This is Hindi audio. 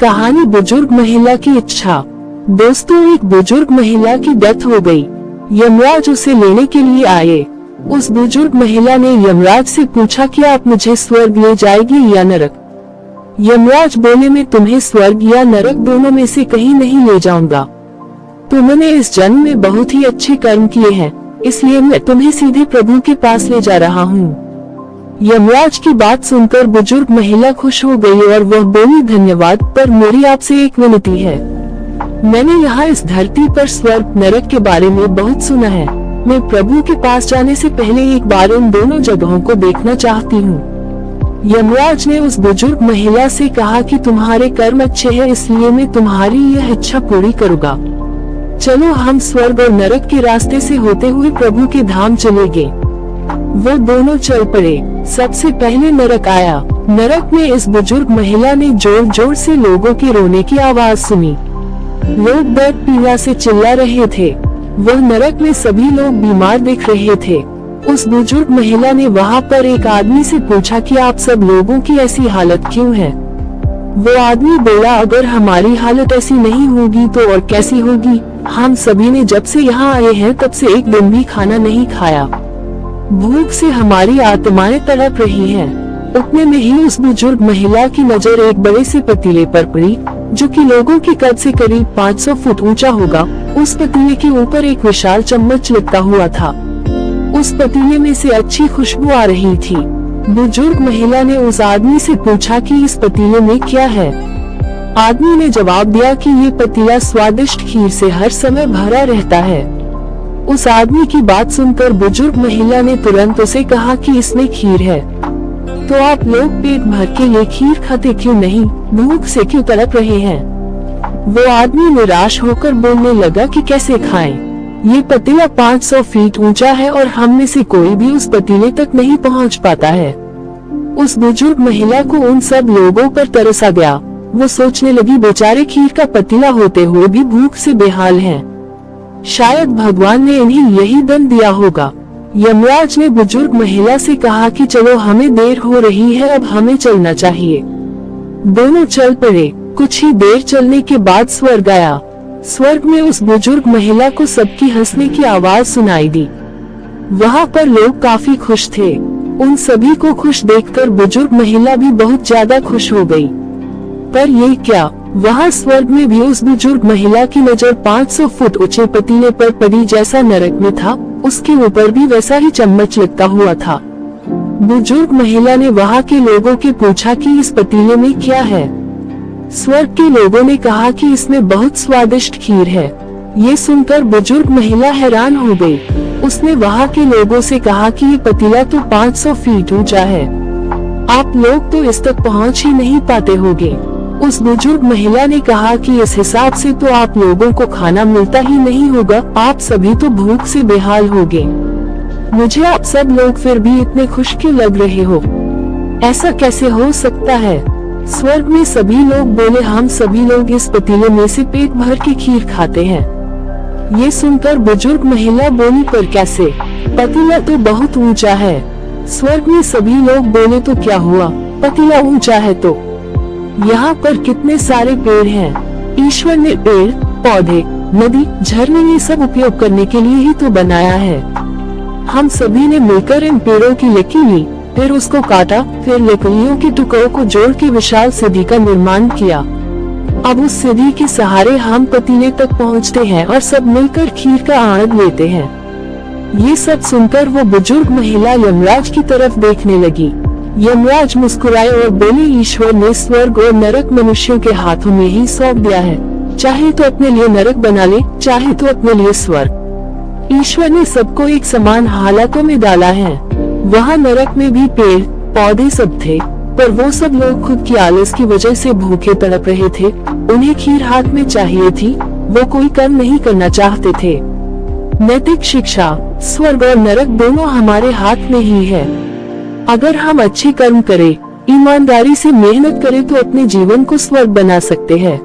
कहानी बुजुर्ग महिला की इच्छा। दोस्तों, एक बुजुर्ग महिला की डेथ हो गई। यमराज उसे लेने के लिए आए। उस बुजुर्ग महिला ने यमराज से पूछा कि आप मुझे स्वर्ग ले जाएगी या नरक। यमराज बोले, मैं तुम्हें स्वर्ग या नरक दोनों में से कहीं नहीं ले जाऊंगा। तुमने इस जन्म में बहुत ही अच्छे कर्म किए हैं, इसलिए मैं तुम्हें सीधे प्रभु के पास ले जा रहा हूँ। यमराज की बात सुनकर बुजुर्ग महिला खुश हो गई और वह बोली, धन्यवाद, पर मेरी आपसे एक विनती है। मैंने यहाँ इस धरती पर स्वर्ग नरक के बारे में बहुत सुना है। मैं प्रभु के पास जाने से पहले एक बार इन दोनों जगहों को देखना चाहती हूँ। यमराज ने उस बुजुर्ग महिला से कहा कि तुम्हारे कर्म अच्छे हैं, इसलिए मैं तुम्हारी यह इच्छा पूरी करूँगा। चलो हम स्वर्ग और नरक के रास्ते से होते हुए प्रभु के धाम चले गए। वो दोनों चल पड़े। सबसे पहले नरक आया। नरक में इस बुजुर्ग महिला ने जोर जोर से लोगों के रोने की आवाज सुनी। लोग दर्द पीड़ा से चिल्ला रहे थे। वह नरक में सभी लोग बीमार दिख रहे थे। उस बुजुर्ग महिला ने वहाँ पर एक आदमी से पूछा कि आप सब लोगों की ऐसी हालत क्यों है। वो आदमी बोला, अगर हमारी हालत ऐसी नहीं होगी तो और कैसी होगी। हम सभी ने जब से यहाँ आए हैं तब से एक दिन भी खाना नहीं खाया। भूख से हमारी आत्माएं तड़प रही हैं। उतने में ही उस बुजुर्ग महिला की नजर एक बड़े से पतीले पर पड़ी, जो कि लोगों की कद से करीब 500 फुट ऊंचा होगा। उस पतीले के ऊपर एक विशाल चम्मच लटका हुआ था। उस पतीले में से अच्छी खुशबू आ रही थी। बुजुर्ग महिला ने उस आदमी से पूछा कि इस पतीले में क्या है। आदमी ने जवाब दिया कि ये पतीला स्वादिष्ट खीर से हर समय भरा रहता है। उस आदमी की बात सुनकर बुजुर्ग महिला ने तुरंत उसे कहा कि इसमें खीर है, तो आप लोग पेट भर के ये खीर खाते क्यों नहीं, भूख से क्यों तड़प रहे हैं। वो आदमी निराश होकर बोलने लगा कि कैसे खाएं? ये पतीला 500 फीट ऊंचा है और हम में से कोई भी उस पतीले तक नहीं पहुंच पाता है। उस बुजुर्ग महिला को उन सब लोगों पर तरस आ गया। वो सोचने लगी, बेचारे खीर का पतीला होते हुए भी भूख से बेहाल हैं। शायद भगवान ने इन्हें यही दंड दिया होगा। यमराज ने बुजुर्ग महिला से कहा कि चलो, हमें देर हो रही है, अब हमें चलना चाहिए। दोनों चल पड़े। कुछ ही देर चलने के बाद स्वर्ग आया। स्वर्ग में उस बुजुर्ग महिला को सबकी हंसने की आवाज सुनाई दी। वहाँ पर लोग काफी खुश थे। उन सभी को खुश देखकर बुजुर्ग महिला भी बहुत ज्यादा खुश हो गई। पर ये क्या, वहाँ स्वर्ग में भी उस बुजुर्ग महिला की नजर 500 फुट ऊंचे पतीले पर पड़ी। जैसा नरक में था, उसके ऊपर भी वैसा ही चम्मच लटका हुआ था। बुजुर्ग महिला ने वहाँ के लोगों के पूछा कि इस पतीले में क्या है। स्वर्ग के लोगों ने कहा कि इसमें बहुत स्वादिष्ट खीर है। ये सुनकर बुजुर्ग महिला हैरान हो गई। उसने वहाँ के लोगों से कहा कि ये पतीला तो 500 फीट ऊंचा है, आप लोग तो इस तक पहुँच ही नहीं पाते होंगे। उस बुजुर्ग महिला ने कहा कि इस हिसाब से तो आप लोगों को खाना मिलता ही नहीं होगा, आप सभी तो भूख से बेहाल होंगे। मुझे आप सब लोग फिर भी इतने खुश क्यों लग रहे हो? ऐसा कैसे हो सकता है? स्वर्ग में सभी लोग बोले, हम सभी लोग इस पतीले में से पेट भर के खीर खाते हैं। ये सुनकर बुजुर्ग महिला बोली, पर कैसे? पतीला तो बहुत ऊंचा है। स्वर्ग में सभी लोग बोले, तो क्या हुआ, पतीला ऊंचा है तो यहाँ पर कितने सारे पेड़ हैं। ईश्वर ने पेड़, पौधे, नदी, झरने ये सब उपयोग करने के लिए ही तो बनाया है। हम सभी ने मिलकर इन पेड़ों की लकड़ी ली, फिर उसको काटा, फिर लकड़ियों के टुकड़ों को जोड़ के विशाल सीढ़ी का निर्माण किया। अब उस सीढ़ी के सहारे हम पतीले तक पहुँचते हैं और सब मिलकर खीर का आनंद लेते हैं। ये सब सुनकर वो बुजुर्ग महिला यमराज की तरफ देखने लगी। यमराज मुस्कुराए और बोले, ईश्वर ने स्वर्ग और नरक मनुष्यों के हाथों में ही सौंप दिया है। चाहे तो अपने लिए नरक बना ले, चाहे तो अपने लिए स्वर्ग। ईश्वर ने सबको एक समान हालातों में डाला है। वहाँ नरक में भी पेड़ पौधे सब थे, पर वो सब लोग खुद की आलस की वजह से भूखे तड़प रहे थे। उन्हें खीर हाथ में चाहिए थी, वो कोई कर्म नहीं करना चाहते थे। नैतिक शिक्षा, स्वर्ग और नरक दोनों हमारे हाथ में ही है। अगर हम अच्छे कर्म करें, ईमानदारी से मेहनत करें तो अपने जीवन को स्वर्ग बना सकते हैं।